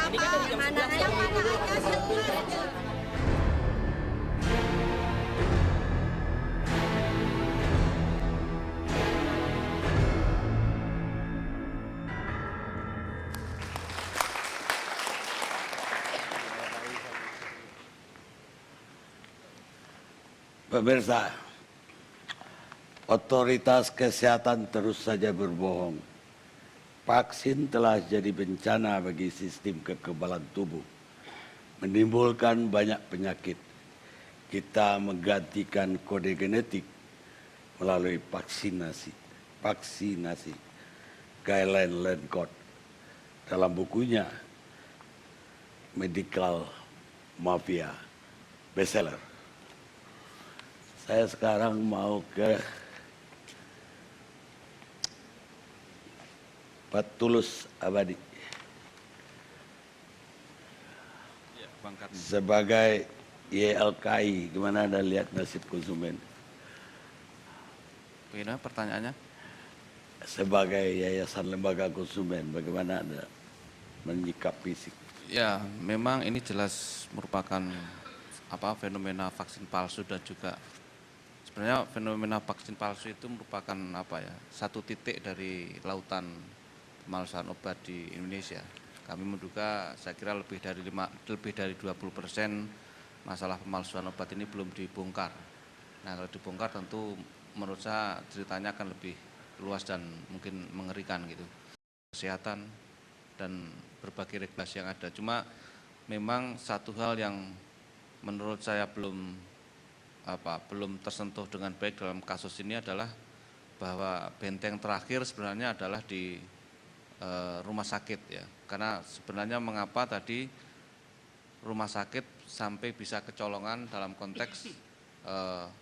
Ini kan dari jam 11 ya. Pemirsa, otoritas kesehatan terus saja berbohong. Vaksin telah jadi bencana bagi sistem kekebalan tubuh, menimbulkan banyak penyakit. Kita menggantikan kode genetik melalui vaksinasi. Guideline Land Code dalam bukunya Medical Mafia bestseller. Saya sekarang mau ke Pak Tulus Abadi. Sebagai YLKI, gimana Anda lihat nasib konsumen? Bagaimana pertanyaannya? Sebagai Yayasan Lembaga Konsumen, bagaimana Anda menyikapi? Ya, memang ini jelas merupakan fenomena vaksin palsu dan juga sebenarnya fenomena vaksin palsu itu merupakan satu titik dari lautan pemalsuan obat di Indonesia. Kami menduga saya kira lebih dari 20% masalah pemalsuan obat ini belum dibongkar. Nah, kalau dibongkar tentu menurut saya ceritanya akan lebih luas dan mungkin mengerikan gitu. Kesehatan dan berbagai regulasi yang ada. Cuma memang satu hal yang menurut saya belum tersentuh dengan baik dalam kasus ini adalah bahwa benteng terakhir sebenarnya adalah di rumah sakit ya. Karena sebenarnya mengapa tadi rumah sakit sampai bisa kecolongan dalam konteks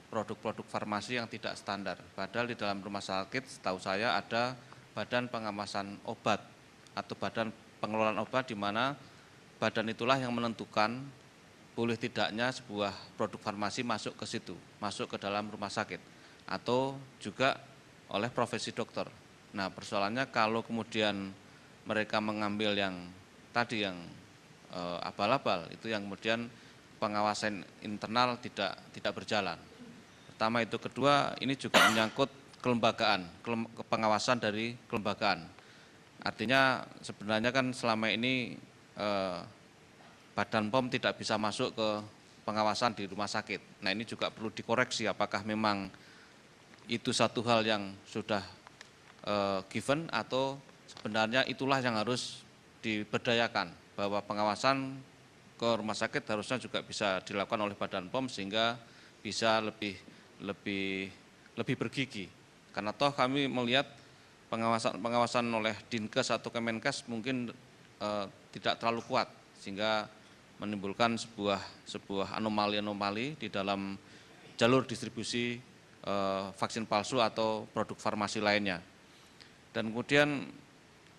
produk-produk farmasi yang tidak standar. Padahal di dalam rumah sakit setahu saya ada badan pengawasan obat atau badan pengelolaan obat, di mana badan itulah yang menentukan boleh tidaknya sebuah produk farmasi masuk ke situ, masuk ke dalam rumah sakit, atau juga oleh profesi dokter. Nah, persoalannya kalau kemudian mereka mengambil yang tadi yang abal-abal, itu yang kemudian pengawasan internal tidak berjalan. Pertama itu, kedua ini juga menyangkut kelembagaan, pengawasan dari kelembagaan. Artinya sebenarnya kan selama ini Badan POM tidak bisa masuk ke pengawasan di rumah sakit. Nah, ini juga perlu dikoreksi apakah memang itu satu hal yang sudah given atau sebenarnya itulah yang harus diberdayakan, bahwa pengawasan ke rumah sakit harusnya juga bisa dilakukan oleh Badan POM sehingga bisa lebih bergigi. Karena toh kami melihat pengawasan oleh Dinkes atau Kemenkes mungkin tidak terlalu kuat sehingga menimbulkan sebuah anomali-anomali di dalam jalur distribusi vaksin palsu atau produk farmasi lainnya. Dan kemudian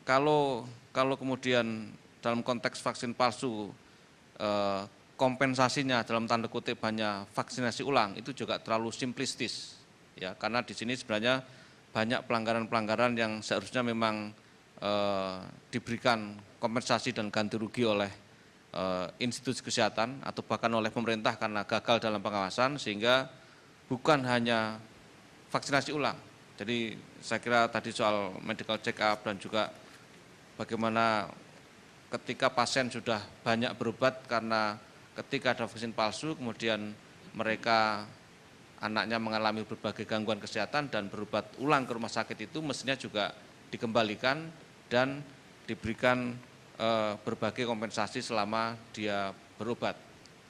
kalau kemudian dalam konteks vaksin palsu kompensasinya dalam tanda kutip hanya vaksinasi ulang, itu juga terlalu simplistis ya, karena di sini sebenarnya banyak pelanggaran-pelanggaran yang seharusnya memang diberikan kompensasi dan ganti rugi oleh institusi kesehatan atau bahkan oleh pemerintah karena gagal dalam pengawasan, sehingga bukan hanya vaksinasi ulang. Jadi saya kira tadi soal medical check up dan juga bagaimana ketika pasien sudah banyak berobat karena ketika ada vaksin palsu kemudian mereka anaknya mengalami berbagai gangguan kesehatan dan berobat ulang ke rumah sakit, itu mestinya juga dikembalikan dan diberikan berbagai kompensasi selama dia berobat.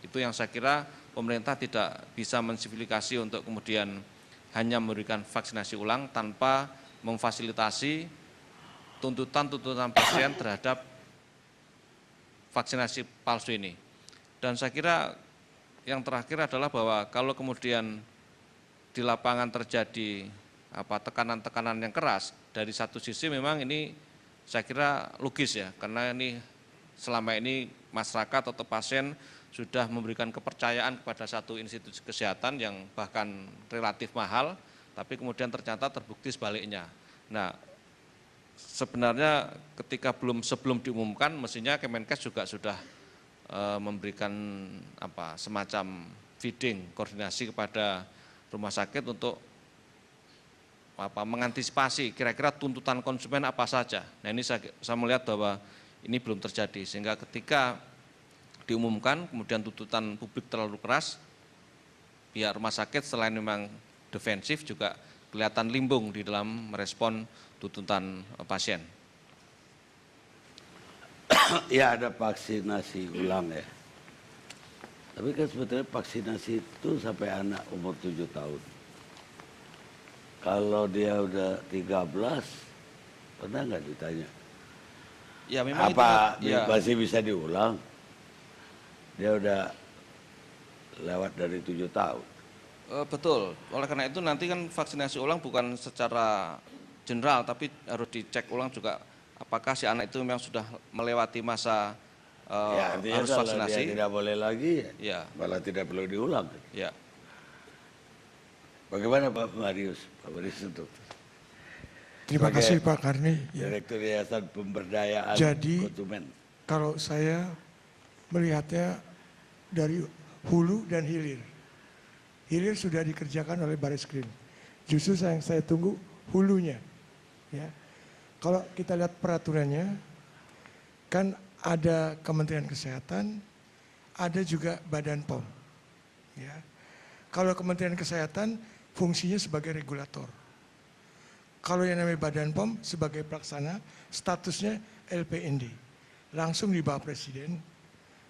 Itu yang saya kira pemerintah tidak bisa mensimplifikasi untuk kemudian hanya memberikan vaksinasi ulang tanpa memfasilitasi tuntutan-tuntutan pasien terhadap vaksinasi palsu ini. Dan saya kira yang terakhir adalah bahwa kalau kemudian di lapangan terjadi tekanan-tekanan yang keras, dari satu sisi memang ini saya kira logis ya, karena ini selama ini masyarakat atau pasien sudah memberikan kepercayaan kepada satu institusi kesehatan yang bahkan relatif mahal, tapi kemudian ternyata terbukti sebaliknya. Nah, sebenarnya ketika sebelum diumumkan, mestinya Kemenkes juga sudah memberikan semacam feeding, koordinasi kepada rumah sakit untuk mengantisipasi kira-kira tuntutan konsumen apa saja. Nah ini saya melihat bahwa ini belum terjadi, sehingga ketika diumumkan kemudian tuntutan publik terlalu keras, pihak rumah sakit selain memang defensif juga kelihatan limbung di dalam merespon tuntutan pasien. Ya ada vaksinasi ulang ya. Tapi kan sebetulnya vaksinasi itu sampai anak umur 7 tahun. Kalau dia udah 13, pernah nggak ditanya? Ya, memang apa itu, ya. masih bisa diulang? Dia udah lewat dari 7 tahun. Betul, oleh karena itu nanti kan vaksinasi ulang bukan secara general, tapi harus dicek ulang juga apakah si anak itu memang sudah melewati masa harus kalau vaksinasi. dia tidak boleh lagi, ya. malah tidak perlu diulang. Ya. Bagaimana Pak Marius? Pak Marius untuk Terima kasih Pak Karni. Direktur Yayasan Pemberdayaan Konsumen. Kalau saya melihatnya dari hulu dan hilir. Hilir sudah dikerjakan oleh Bareskrim. Justru yang saya tunggu hulunya. Ya. Kalau kita lihat peraturannya, kan ada Kementerian Kesehatan, ada juga Badan POM. Ya. Kalau Kementerian Kesehatan fungsinya sebagai regulator. Kalau yang namanya Badan POM sebagai pelaksana, statusnya LPND. Langsung di bawah Presiden,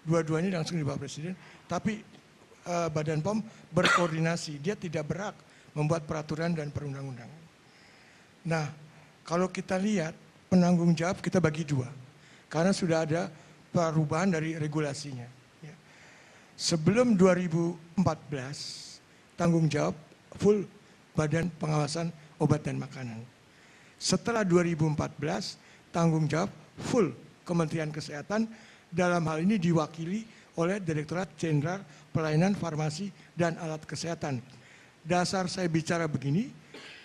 dua-duanya langsung di bawah Presiden, tapi Badan POM berkoordinasi, dia tidak berhak membuat peraturan dan perundang-undangan. Nah, kalau kita lihat penanggung jawab kita bagi dua, karena sudah ada perubahan dari regulasinya. Ya. Sebelum 2014, tanggung jawab full Badan Pengawasan Obat dan Makanan. Setelah 2014, tanggung jawab full Kementerian Kesehatan, dalam hal ini diwakili oleh Direktorat Jenderal Pelayanan Farmasi dan Alat Kesehatan. Dasar saya bicara begini,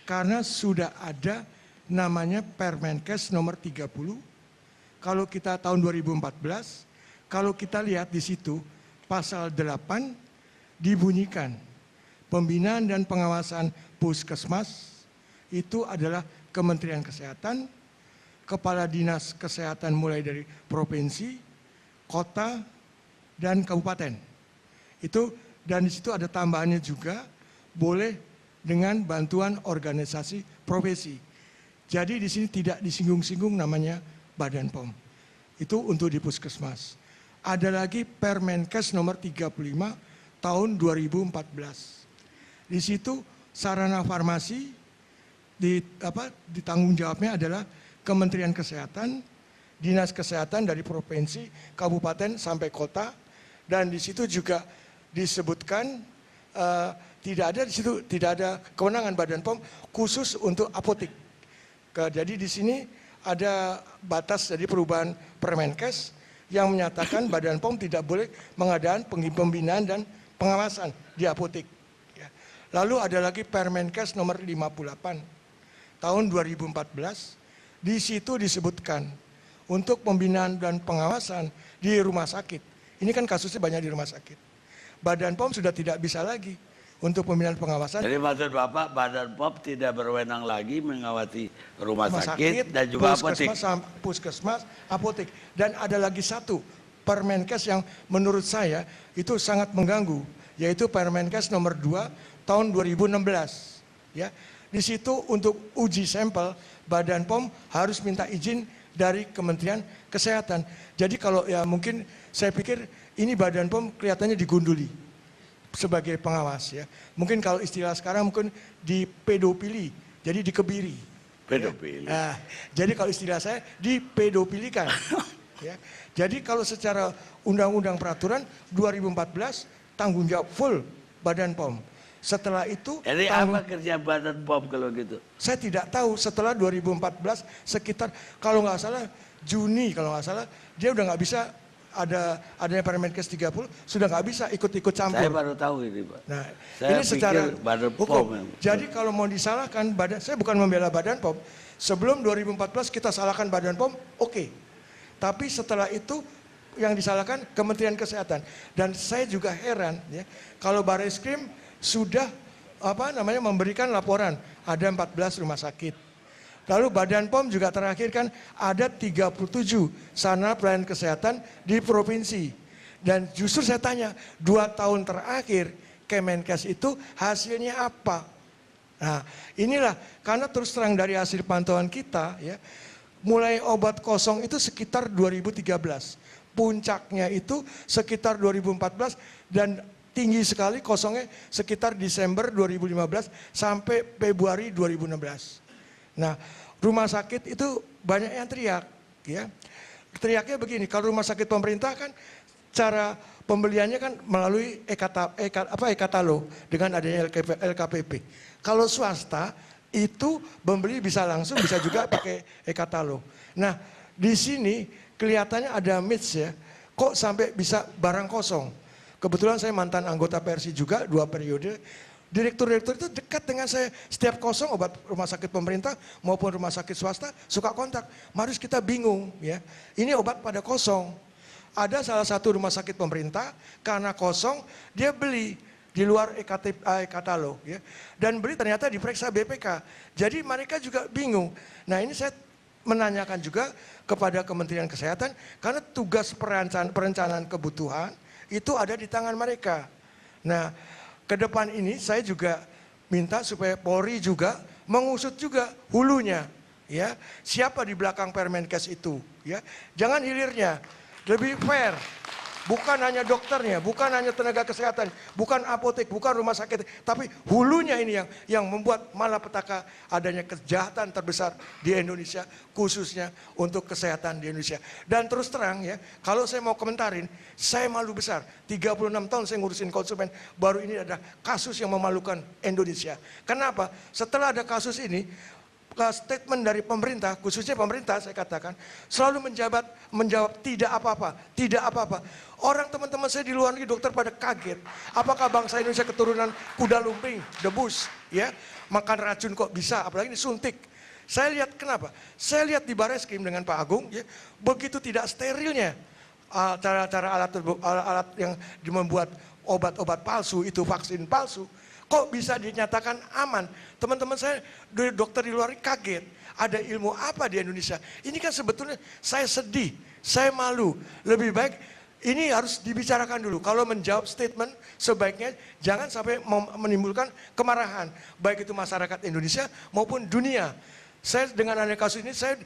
karena sudah ada namanya Permenkes nomor 30. Kalau kita tahun 2014, kalau kita lihat di situ, pasal 8 dibunyikan, pembinaan dan pengawasan puskesmas itu adalah Kementerian Kesehatan, Kepala Dinas Kesehatan mulai dari provinsi, kota, dan kabupaten. Itu, dan di situ ada tambahannya juga, boleh dengan bantuan organisasi profesi. Jadi di sini tidak disinggung-singgung namanya Badan POM. Itu untuk di puskesmas. Ada lagi Permenkes nomor 35 tahun 2014. Di situ sarana farmasi ditanggung jawabnya adalah Kementerian Kesehatan, Dinas Kesehatan dari provinsi, kabupaten sampai kota, dan di situ juga disebutkan tidak ada kewenangan Badan POM khusus untuk apotik. Jadi di sini ada batas dari perubahan Permenkes yang menyatakan Badan POM tidak boleh mengadakan pembinaan dan pengawasan di apotik. Lalu ada lagi Permenkes nomor 58 tahun 2014, di situ disebutkan untuk pembinaan dan pengawasan di rumah sakit. Ini kan kasusnya banyak di rumah sakit. Badan POM sudah tidak bisa lagi untuk pembinaan pengawasan. Jadi maksud Bapak, Badan POM tidak berwenang lagi mengawasi rumah sakit dan juga apotik. Puskesmas, apotik. Dan ada lagi satu Permenkes yang menurut saya itu sangat mengganggu, yaitu Permenkes nomor 2 tahun 2016. Ya. Di situ untuk uji sampel, Badan POM harus minta izin dari Kementerian Kesehatan. Jadi kalau ya mungkin saya pikir ini Badan POM kelihatannya digunduli sebagai pengawas ya. Mungkin kalau istilah sekarang mungkin dipedofili, jadi dikebiri. Pedofili. Ya. Jadi kalau istilah saya dipedofilikan. Ya. Jadi kalau secara undang-undang peraturan 2014 tanggung jawab full Badan POM. Setelah itu, jadi apa kerja Badan POM kalau gitu? Saya tidak tahu. Setelah 2014 sekitar kalau nggak salah Juni, kalau nggak salah dia udah nggak bisa adanya Permenkes 30 sudah nggak bisa ikut-ikut campur. Saya baru tahu ini, Pak. Nah, Saya ini secara pikir Badan POM hukum. yang- Jadi kalau mau disalahkan saya bukan membela Badan POM. Sebelum 2014 kita salahkan Badan POM, oke. Tapi setelah itu yang disalahkan Kementerian Kesehatan. Dan saya juga heran ya, kalau Barreskrim sudah memberikan laporan ada 14 rumah sakit. Lalu Badan POM juga terakhir kan ada 37 sarana pelayanan kesehatan di provinsi. Dan justru saya tanya, 2 tahun terakhir Kemenkes itu hasilnya apa? Nah inilah, karena terus terang dari hasil pantauan kita ya, mulai obat kosong itu sekitar 2013. Puncaknya itu sekitar 2014 dan tinggi sekali kosongnya sekitar Desember 2015 sampai Februari 2016. Nah, rumah sakit itu banyak yang teriak, ya. Teriaknya begini, kalau rumah sakit pemerintah kan cara pembeliannya kan melalui e-katalog dengan adanya LKPP. Kalau swasta itu pembeli bisa langsung, bisa juga pakai e-katalog. Nah, di sini kelihatannya ada myths ya, kok sampai bisa barang kosong. Kebetulan saya mantan anggota PRC juga 2 periode. Direktur-direktur itu dekat dengan saya, setiap kosong obat rumah sakit pemerintah maupun rumah sakit swasta suka kontak. Marius kita bingung ya, ini obat pada kosong. Ada salah satu rumah sakit pemerintah karena kosong dia beli di luar e-katalog ya. Dan beli ternyata diperiksa BPK. Jadi mereka juga bingung. Nah ini saya menanyakan juga kepada Kementerian Kesehatan karena tugas perencanaan kebutuhan itu ada di tangan mereka. Nah, ke depan ini saya juga minta supaya Polri juga mengusut juga hulunya, ya. Siapa di belakang Permenkes itu, ya. Jangan hilirnya, lebih fair. Bukan hanya dokternya, bukan hanya tenaga kesehatan, bukan apotek, bukan rumah sakit, tapi hulunya ini yang membuat malapetaka adanya kejahatan terbesar di Indonesia, khususnya untuk kesehatan di Indonesia. Dan terus terang ya, kalau saya mau komentarin, saya malu besar. 36 tahun saya ngurusin konsumen, baru ini ada kasus yang memalukan Indonesia. Kenapa? Setelah ada kasus ini, statement dari pemerintah, khususnya pemerintah saya katakan, selalu menjawab tidak apa-apa, tidak apa-apa. Orang teman-teman saya di luar negeri dokter pada kaget. Apakah bangsa Indonesia keturunan kuda lumping, debus, ya, makan racun kok bisa, apalagi disuntik. Saya lihat kenapa? Saya lihat di Barreskrim dengan Pak Agung, ya, begitu tidak sterilnya cara-cara alat yang membuat obat-obat palsu itu vaksin palsu. Kok bisa dinyatakan aman? Teman-teman saya dokter di luar kaget. Ada ilmu apa di Indonesia? Ini kan sebetulnya saya sedih, saya malu. Lebih baik ini harus dibicarakan dulu. Kalau menjawab statement sebaiknya jangan sampai menimbulkan kemarahan. Baik itu masyarakat Indonesia maupun dunia. Saya dengan adanya kasus ini saya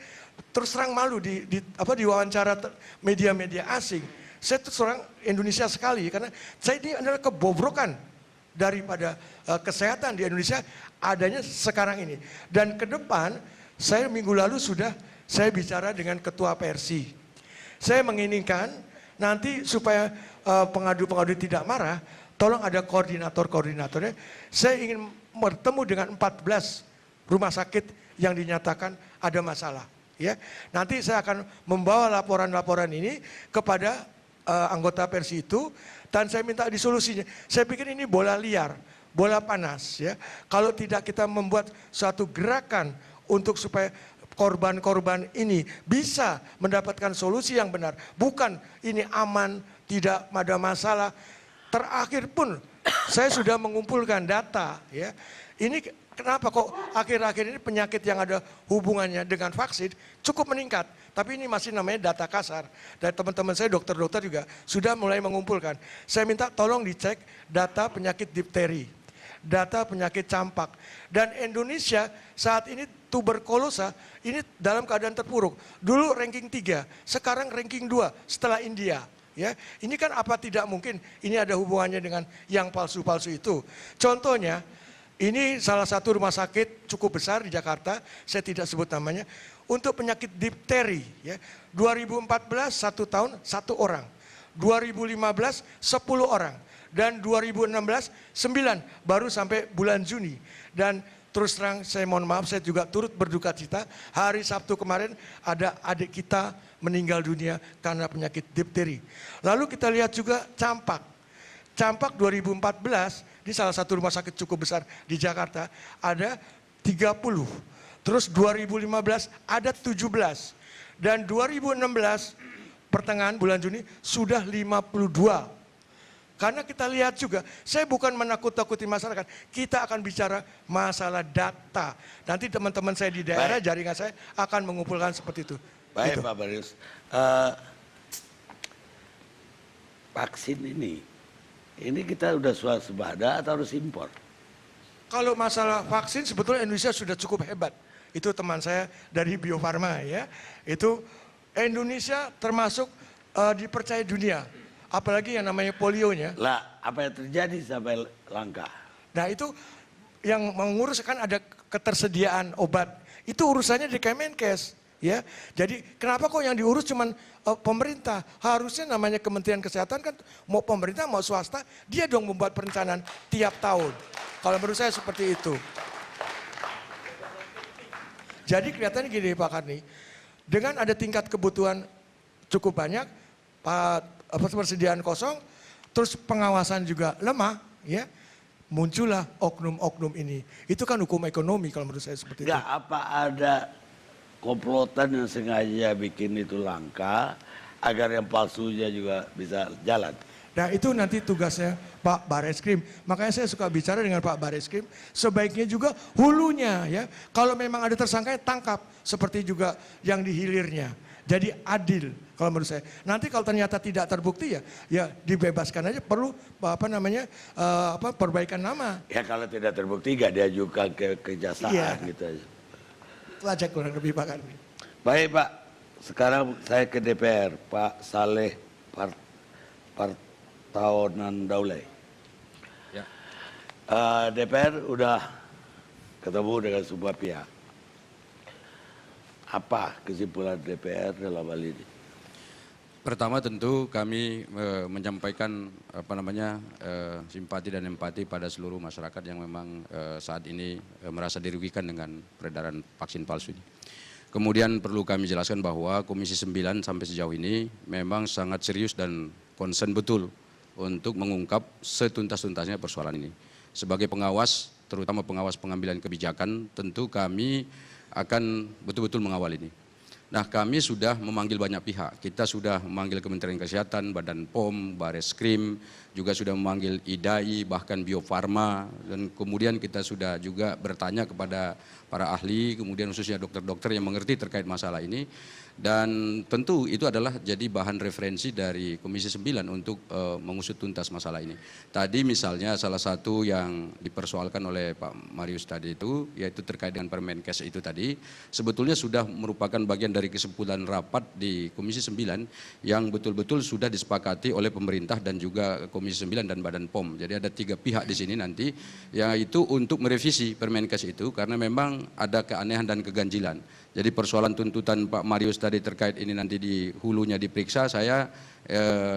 terus terang malu di wawancara media-media asing. Saya terus terang Indonesia sekali karena saya ini adalah kebobrokan daripada kesehatan di Indonesia adanya sekarang ini. Dan ke depan, saya minggu lalu saya bicara dengan Ketua PRC. Saya menginginkan nanti supaya pengadu-pengadu tidak marah, tolong ada koordinator-koordinatornya. Saya ingin bertemu dengan 14 rumah sakit yang dinyatakan ada masalah. Ya, nanti saya akan membawa laporan-laporan ini kepada anggota PRC itu. Dan saya minta disolusinya. Saya pikir ini bola liar, bola panas ya. Kalau tidak kita membuat suatu gerakan untuk supaya korban-korban ini bisa mendapatkan solusi yang benar. Bukan ini aman, tidak ada masalah. Terakhir pun saya sudah mengumpulkan data ya. Ini kenapa kok akhir-akhir ini penyakit yang ada hubungannya dengan vaksin cukup meningkat. Tapi ini masih namanya data kasar. Dan teman-teman saya dokter-dokter juga sudah mulai mengumpulkan. Saya minta tolong dicek data penyakit difteri, data penyakit campak. Dan Indonesia saat ini tuberkulosa ini dalam keadaan terpuruk. Dulu ranking 3, sekarang ranking 2 setelah India. Ya, ini kan apa tidak mungkin ini ada hubungannya dengan yang palsu-palsu itu. Contohnya, ini salah satu rumah sakit cukup besar di Jakarta, saya tidak sebut namanya, untuk penyakit difteri. Ya. 2014 1 tahun 1 orang, 2015 10 orang, dan 2016 9 baru sampai bulan Juni. Dan terus terang saya mohon maaf, saya juga turut berduka cita, hari Sabtu kemarin ada adik kita meninggal dunia karena penyakit difteri. Lalu kita lihat juga campak. Campak 2014 di salah satu rumah sakit cukup besar di Jakarta ada 30. Terus 2015 ada 17. Dan 2016 pertengahan bulan Juni sudah 52. Karena kita lihat juga, saya bukan menakut-takuti masyarakat, kita akan bicara masalah data. Nanti teman-teman saya di daerah, jaringan saya akan mengumpulkan seperti itu. Baik Gitu. Pak Marius, vaksin ini kita udah swasembada atau harus impor? Kalau masalah vaksin sebetulnya Indonesia sudah cukup hebat. Itu teman saya dari Bio Farma ya. Itu Indonesia termasuk dipercaya dunia. Apalagi yang namanya polionya. Lah, apa yang terjadi sampai langka? Nah itu yang mengurus kan ada ketersediaan obat. Itu urusannya di Kemenkes. Ya, jadi kenapa kok yang diurus cuman pemerintah? Harusnya namanya Kementerian Kesehatan kan mau pemerintah mau swasta, dia dong membuat perencanaan tiap tahun. Kalau menurut saya seperti itu. Jadi kelihatannya gini Pak Karni, dengan ada tingkat kebutuhan cukup banyak, persediaan kosong, terus pengawasan juga lemah, ya muncullah oknum-oknum ini. Itu kan hukum ekonomi kalau menurut saya seperti itu. Enggak, apa ada komplotan yang sengaja bikin itu langka agar yang palsunya juga bisa jalan? Nah itu nanti tugasnya Pak Bareskrim. Makanya saya suka bicara dengan Pak Bareskrim. Sebaiknya juga hulunya ya. Kalau memang ada tersangka tangkap. Seperti juga yang di hilirnya. Jadi adil kalau menurut saya. Nanti kalau ternyata tidak terbukti ya dibebaskan aja. Perlu perbaikan nama. Ya kalau tidak terbukti gak diajukan ke kejaksaan gitu aja. Lajak kurang lebih Pak Karni. Baik Pak, sekarang saya ke DPR. Pak Saleh Partaunan Daulay. Ya. DPR udah ketemu dengan semua pihak. Apa kesimpulan DPR dalam hal ini? Pertama tentu kami menyampaikan simpati dan empati pada seluruh masyarakat yang memang saat ini merasa dirugikan dengan peredaran vaksin palsu ini. Kemudian perlu kami jelaskan bahwa Komisi 9 sampai sejauh ini memang sangat serius dan konsen betul untuk mengungkap setuntas-tuntasnya persoalan ini. Sebagai pengawas, terutama pengawas pengambilan kebijakan, tentu kami akan betul-betul mengawal ini. Nah, kami sudah memanggil banyak pihak. Kita sudah memanggil Kementerian Kesehatan, Badan POM, Bareskrim, juga sudah memanggil IDAI, bahkan Bio Farma, dan kemudian kita sudah juga bertanya kepada para ahli, kemudian khususnya dokter-dokter yang mengerti terkait masalah ini. Dan tentu itu adalah jadi bahan referensi dari Komisi 9 untuk mengusut tuntas masalah ini. Tadi misalnya salah satu yang dipersoalkan oleh Pak Marius tadi itu, yaitu terkait dengan Permenkes itu tadi, sebetulnya sudah merupakan bagian dari kesimpulan rapat di Komisi 9 yang betul-betul sudah disepakati oleh pemerintah dan juga Komisi 9 dan Badan POM. Jadi ada 3 pihak di sini nanti, yaitu untuk merevisi Permenkes itu karena memang ada keanehan dan keganjilan. Jadi persoalan tuntutan Pak Marius tadi terkait ini nanti di hulunya diperiksa, saya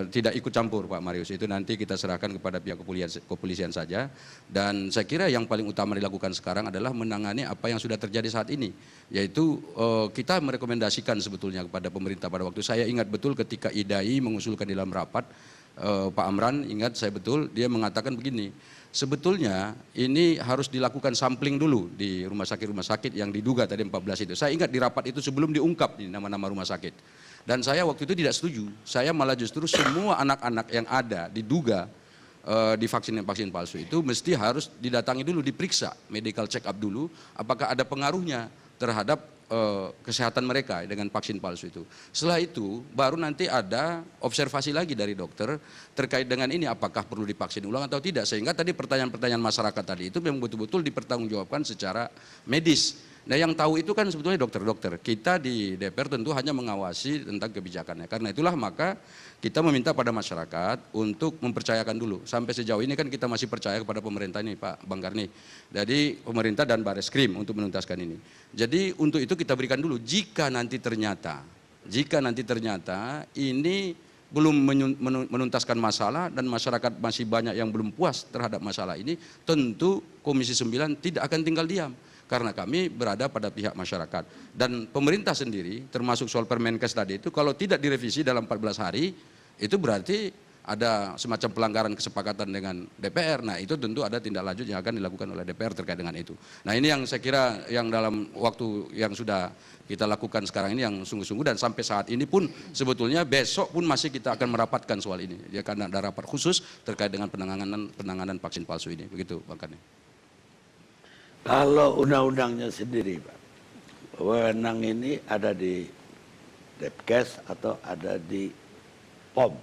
tidak ikut campur Pak Marius, itu nanti kita serahkan kepada pihak kepolisian saja. Dan saya kira yang paling utama dilakukan sekarang adalah menangani apa yang sudah terjadi saat ini, yaitu kita merekomendasikan sebetulnya kepada pemerintah pada waktu, saya ingat betul ketika IDAI mengusulkan di dalam rapat, Pak Amran ingat saya betul, dia mengatakan begini, sebetulnya ini harus dilakukan sampling dulu di rumah sakit yang diduga tadi 14 itu. Saya ingat di rapat itu sebelum diungkap nih nama-nama rumah sakit. Dan saya waktu itu tidak setuju. Saya malah justru semua anak-anak yang ada diduga divaksin palsu itu mesti harus didatangi dulu, diperiksa, medical check up dulu, apakah ada pengaruhnya terhadap kesehatan mereka dengan vaksin palsu itu. Setelah itu baru nanti ada observasi lagi dari dokter terkait dengan ini apakah perlu divaksin ulang atau tidak, sehingga tadi pertanyaan-pertanyaan masyarakat tadi itu memang betul-betul dipertanggungjawabkan secara medis. Nah yang tahu itu kan sebetulnya dokter-dokter. Kita di DPR tentu hanya mengawasi tentang kebijakannya. Karena itulah maka kita meminta pada masyarakat untuk mempercayakan dulu. Sampai sejauh ini kan kita masih percaya kepada pemerintah ini Pak Bang Karni. Jadi pemerintah dan Bareskrim untuk menuntaskan ini. Jadi untuk itu kita berikan dulu. Jika nanti ternyata ini belum menuntaskan masalah dan masyarakat masih banyak yang belum puas terhadap masalah ini, tentu Komisi 9 tidak akan tinggal diam. karena kami berada pada pihak masyarakat. Dan pemerintah sendiri, termasuk soal Permenkes tadi itu, kalau tidak direvisi dalam 14 hari, itu berarti ada semacam pelanggaran kesepakatan dengan DPR. Nah itu tentu ada tindak lanjut yang akan dilakukan oleh DPR terkait dengan itu. Nah ini yang saya kira yang dalam waktu yang sudah kita lakukan sekarang ini yang sungguh-sungguh, dan sampai saat ini pun sebetulnya besok pun masih kita akan merapatkan soal ini. Ya karena ada rapat khusus terkait dengan penanganan vaksin palsu ini. Begitu Bang Karni. Kalau undang-undangnya sendiri, Pak, wewenang ini ada di Depkes atau ada di POM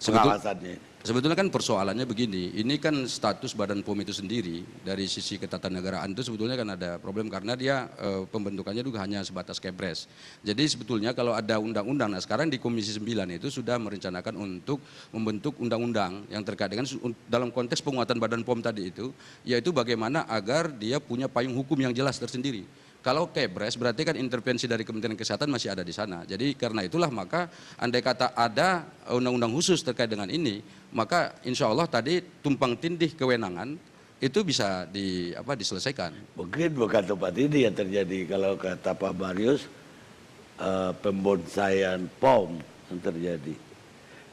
pengawasannya? Sebetulnya kan persoalannya begini, ini kan status Badan POM itu sendiri dari sisi ketatanegaraan itu sebetulnya kan ada problem karena dia pembentukannya juga hanya sebatas Kepres. Jadi sebetulnya kalau ada undang-undang, nah sekarang di Komisi 9 itu sudah merencanakan untuk membentuk undang-undang yang terkait dengan dalam konteks penguatan Badan POM tadi itu, yaitu bagaimana agar dia punya payung hukum yang jelas tersendiri. Kalau Kepres berarti kan intervensi dari Kementerian Kesehatan masih ada di sana. Jadi karena itulah maka andai kata ada undang-undang khusus terkait dengan ini, maka insya Allah tadi tumpang tindih kewenangan itu bisa diselesaikan. Mungkin bukan tempat ini yang terjadi. Kalau kata Pak Marius, pembonsaian POM yang terjadi.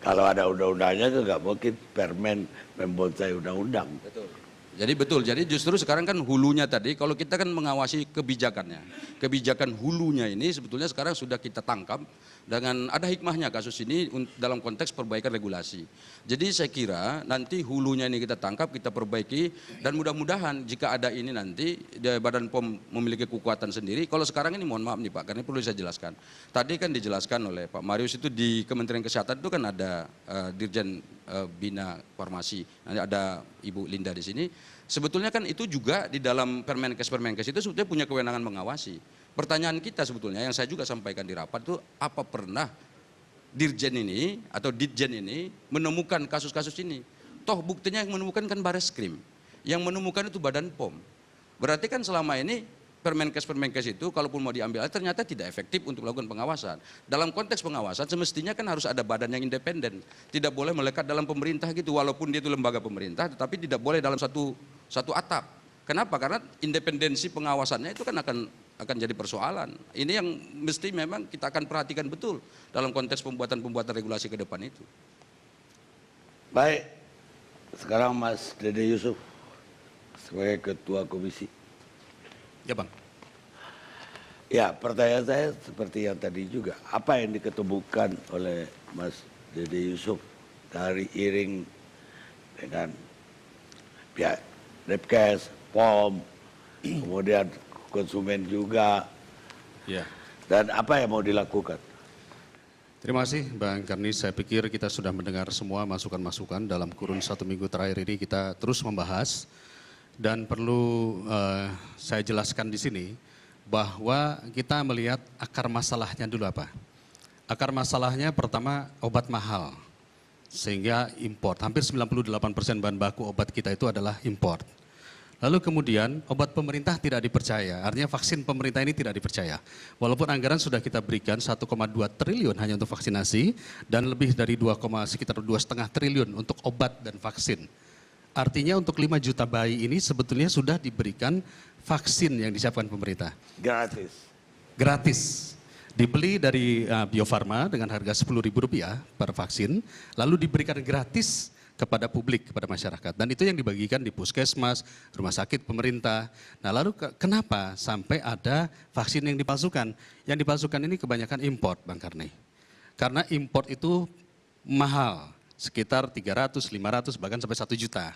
Kalau ada undang-undangnya itu nggak mungkin permen membonsai undang-undang. Betul. Jadi justru sekarang kan hulunya tadi, kalau kita kan mengawasi kebijakannya. Kebijakan hulunya ini sebetulnya sekarang sudah kita tangkap dengan ada hikmahnya kasus ini dalam konteks perbaikan regulasi. Jadi saya kira nanti hulunya ini kita tangkap, kita perbaiki, dan mudah-mudahan jika ada ini nanti Badan POM memiliki kekuatan sendiri. Kalau sekarang ini mohon maaf nih Pak, karena perlu saya jelaskan. Tadi kan dijelaskan oleh Pak Marius itu di Kementerian Kesehatan itu kan ada Dirjen Bina Farmasi, nanti ada Ibu Linda di sini. Sebetulnya kan itu juga di dalam Permenkes itu sebetulnya punya kewenangan mengawasi. Pertanyaan kita sebetulnya yang saya juga sampaikan di rapat itu, apa pernah Dirjen ini atau Ditjen ini menemukan kasus-kasus ini? Toh buktinya yang menemukan kan Bareskrim, yang menemukan itu Badan POM. Berarti kan selama ini Permenkes itu kalaupun mau diambil ternyata tidak efektif untuk melakukan pengawasan. Dalam konteks pengawasan semestinya kan harus ada badan yang independen. Tidak boleh melekat dalam pemerintah gitu, walaupun dia itu lembaga pemerintah tetapi tidak boleh dalam satu atap. Kenapa? Karena independensi pengawasannya itu kan akan jadi persoalan. Ini yang mesti memang kita akan perhatikan betul dalam konteks pembuatan regulasi ke depan itu. Baik, sekarang Mas Dede Yusuf sebagai Ketua Komisi. Ya Bang. Ya, pertanyaan saya seperti yang tadi juga. Apa yang diketemukan oleh Mas Dede Yusuf dari iring dengan pihak Depkes, POM, kemudian konsumen juga. Ya. Dan apa yang mau dilakukan? Terima kasih Bang Karni, saya pikir kita sudah mendengar semua masukan-masukan dalam kurun 1 minggu terakhir ini kita terus membahas. Dan perlu saya jelaskan di sini bahwa kita melihat akar masalahnya dulu apa. Akar masalahnya pertama obat mahal, sehingga import. Hampir 98% bahan baku obat kita itu adalah import. Lalu kemudian obat pemerintah tidak dipercaya, artinya vaksin pemerintah ini tidak dipercaya. Walaupun anggaran sudah kita berikan 1,2 triliun hanya untuk vaksinasi dan lebih dari sekitar 2,5 triliun untuk obat dan vaksin. Artinya untuk 5 juta bayi ini sebetulnya sudah diberikan vaksin yang disiapkan pemerintah. Gratis. Gratis. Dibeli dari Bio Farma dengan harga Rp10.000 per vaksin, lalu diberikan gratis kepada publik, kepada masyarakat. Dan itu yang dibagikan di puskesmas, rumah sakit pemerintah. Nah lalu kenapa sampai ada vaksin yang dipalsukan? Yang dipalsukan ini kebanyakan import Bang Karni. Karena import itu mahal. Sekitar 300, 500, bahkan sampai 1 juta.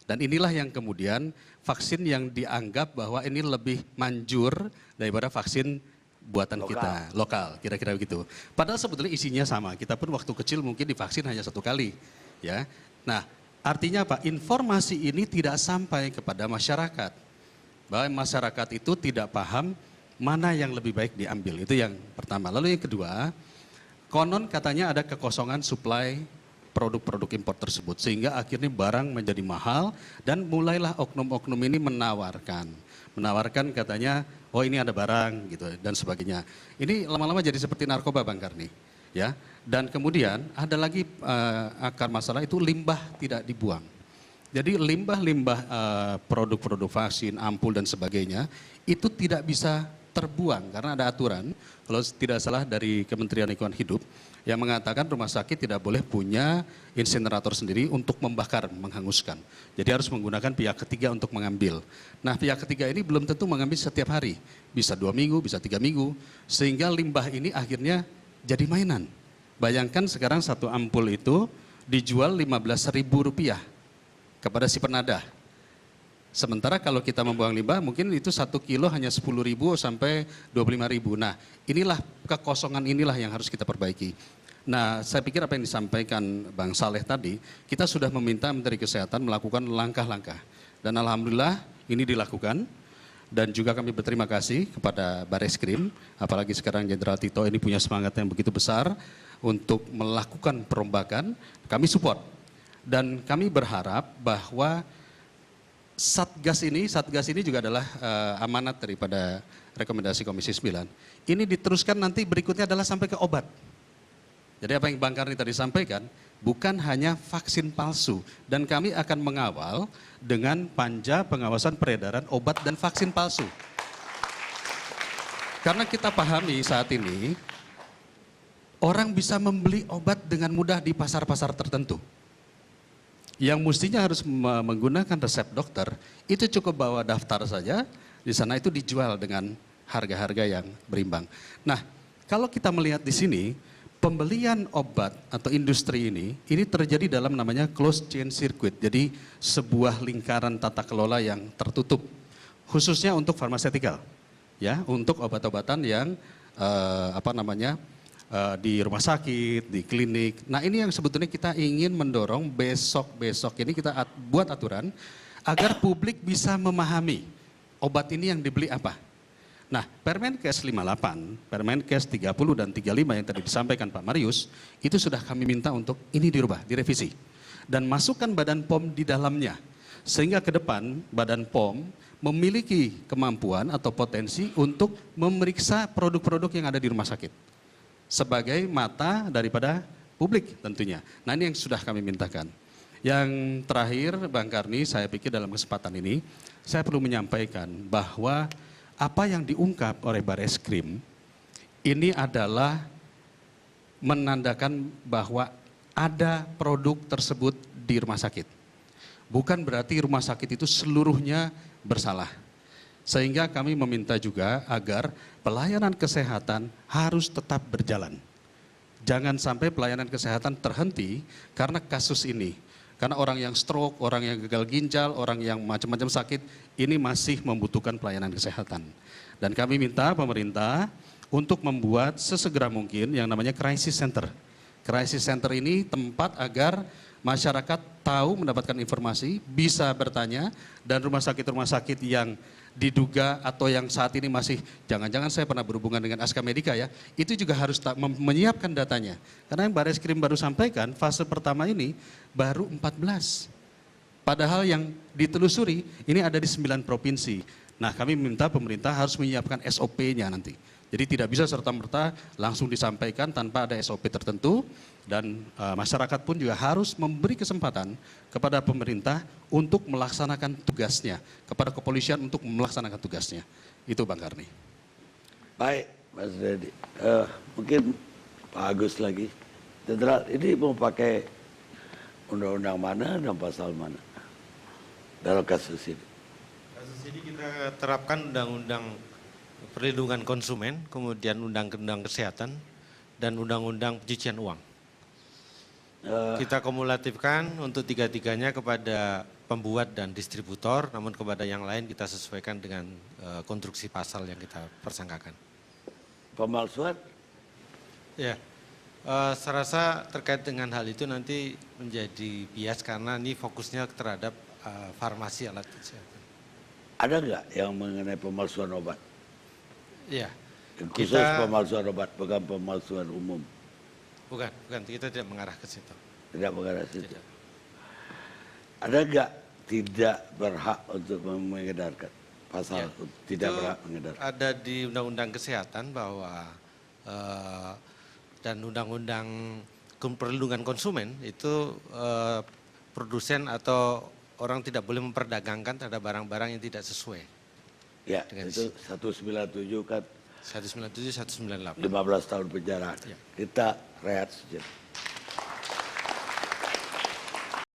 Dan inilah yang kemudian vaksin yang dianggap bahwa ini lebih manjur daripada vaksin buatan kita, lokal, kira-kira begitu. Padahal sebetulnya isinya sama, kita pun waktu kecil mungkin divaksin hanya 1 kali. Ya. Nah, artinya apa? Informasi ini tidak sampai kepada masyarakat. Bahwa masyarakat itu tidak paham mana yang lebih baik diambil, itu yang pertama. Lalu yang kedua, konon katanya ada kekosongan supply produk-produk impor tersebut sehingga akhirnya barang menjadi mahal dan mulailah oknum-oknum ini menawarkan katanya oh ini ada barang gitu dan sebagainya. Ini lama-lama jadi seperti narkoba Bang Karni ya. Dan kemudian ada lagi akar masalah itu limbah tidak dibuang. Jadi limbah-limbah produk-produk vaksin, ampul dan sebagainya itu tidak bisa terbuang karena ada aturan, kalau tidak salah dari Kementerian Lingkungan Hidup yang mengatakan rumah sakit tidak boleh punya insinerator sendiri untuk membakar, menghanguskan. Jadi harus menggunakan pihak ketiga untuk mengambil. Nah, pihak ketiga ini belum tentu mengambil setiap hari, bisa 2 minggu, bisa 3 minggu, sehingga limbah ini akhirnya jadi mainan. Bayangkan sekarang satu ampul itu dijual Rp15.000 kepada si penadah. Sementara kalau kita membuang limbah mungkin itu 1 kilo hanya 10.000 sampai 25.000. Nah, inilah kekosongan inilah yang harus kita perbaiki. Nah, saya pikir apa yang disampaikan Bang Saleh tadi, kita sudah meminta Menteri Kesehatan melakukan langkah-langkah. Dan alhamdulillah ini dilakukan. Dan juga kami berterima kasih kepada Bareskrim, apalagi sekarang Jenderal Tito ini punya semangat yang begitu besar untuk melakukan perombakan, kami support. Dan kami berharap bahwa Satgas ini juga adalah amanat daripada rekomendasi Komisi 9. Ini diteruskan nanti berikutnya adalah sampai ke obat. Jadi apa yang Bang Karni tadi sampaikan, bukan hanya vaksin palsu. Dan kami akan mengawal dengan panja pengawasan peredaran obat dan vaksin palsu. Karena kita pahami saat ini, orang bisa membeli obat dengan mudah di pasar-pasar tertentu. Yang mestinya harus menggunakan resep dokter, itu cukup bawa daftar saja, di sana itu dijual dengan harga-harga yang berimbang. Nah, kalau kita melihat di sini, pembelian obat atau industri ini terjadi dalam namanya closed chain circuit, jadi sebuah lingkaran tata kelola yang tertutup, khususnya untuk farmasetikal, ya, untuk obat-obatan yang di rumah sakit, di klinik. Nah, ini yang sebetulnya kita ingin mendorong besok ini kita buat aturan agar publik bisa memahami obat ini yang dibeli apa. Nah, Permenkes 58, Permenkes 30 dan 35 yang tadi disampaikan Pak Marius, itu sudah kami minta untuk ini dirubah, direvisi. Dan masukkan Badan POM di dalamnya. Sehingga ke depan Badan POM memiliki kemampuan atau potensi untuk memeriksa produk-produk yang ada di rumah sakit. Sebagai mata daripada publik tentunya. Nah, ini yang sudah kami mintakan. Yang terakhir Bang Karni, saya pikir dalam kesempatan ini, saya perlu menyampaikan bahwa apa yang diungkap oleh Bareskrim ini adalah menandakan bahwa ada produk tersebut di rumah sakit. Bukan berarti rumah sakit itu seluruhnya bersalah. Sehingga kami meminta juga agar pelayanan kesehatan harus tetap berjalan. Jangan sampai pelayanan kesehatan terhenti karena kasus ini. Karena orang yang stroke, orang yang gagal ginjal, orang yang macam-macam sakit, ini masih membutuhkan pelayanan kesehatan. Dan kami minta pemerintah untuk membuat sesegera mungkin yang namanya crisis center. Crisis center ini tempat agar masyarakat tahu, mendapatkan informasi, bisa bertanya, dan rumah sakit yang diduga atau yang saat ini masih, jangan-jangan saya pernah berhubungan dengan Aska Medika ya, itu juga harus menyiapkan datanya. Karena yang Bareskrim baru sampaikan, fase pertama ini baru 14. Padahal yang ditelusuri ini ada di 9 provinsi. Nah, kami minta pemerintah harus menyiapkan SOP-nya nanti. Jadi tidak bisa serta-merta langsung disampaikan tanpa ada SOP tertentu. Dan masyarakat pun juga harus memberi kesempatan kepada pemerintah untuk melaksanakan tugasnya, kepada kepolisian untuk melaksanakan tugasnya. Itu Bang Karni. Baik, Mas Dedi. Mungkin Pak Agus lagi. Jenderal, ini mau pakai undang-undang mana dan pasal mana dalam kasus ini? Kasus ini kita terapkan undang-undang perlindungan konsumen, kemudian undang-undang kesehatan, dan undang-undang pencucian uang. Kita kumulatifkan untuk tiga-tiganya kepada pembuat dan distributor, namun kepada yang lain kita sesuaikan dengan konstruksi pasal yang kita persangkakan. Pemalsuan? Ya, saya rasa terkait dengan hal itu nanti menjadi bias karena ini fokusnya terhadap farmasi alat kesehatan. Ada nggak yang mengenai pemalsuan obat? Iya. Khusus pemalsuan obat, bukan pemalsuan umum. Bukan, kita tidak mengarah ke situ. Tidak mengarah ke situ. Tidak. Ada nggak tidak berhak untuk mengedarkan pasal Ya, tidak itu berhak mengedarkan? ada di Undang-Undang Kesehatan bahwa dan Undang-Undang Perlindungan Konsumen itu produsen atau orang tidak boleh memperdagangkan terhadap barang-barang yang tidak sesuai. Ya, Dengan itu 197 kan 197, 198. 15 tahun penjara. Ya. Kita rehat sejenak.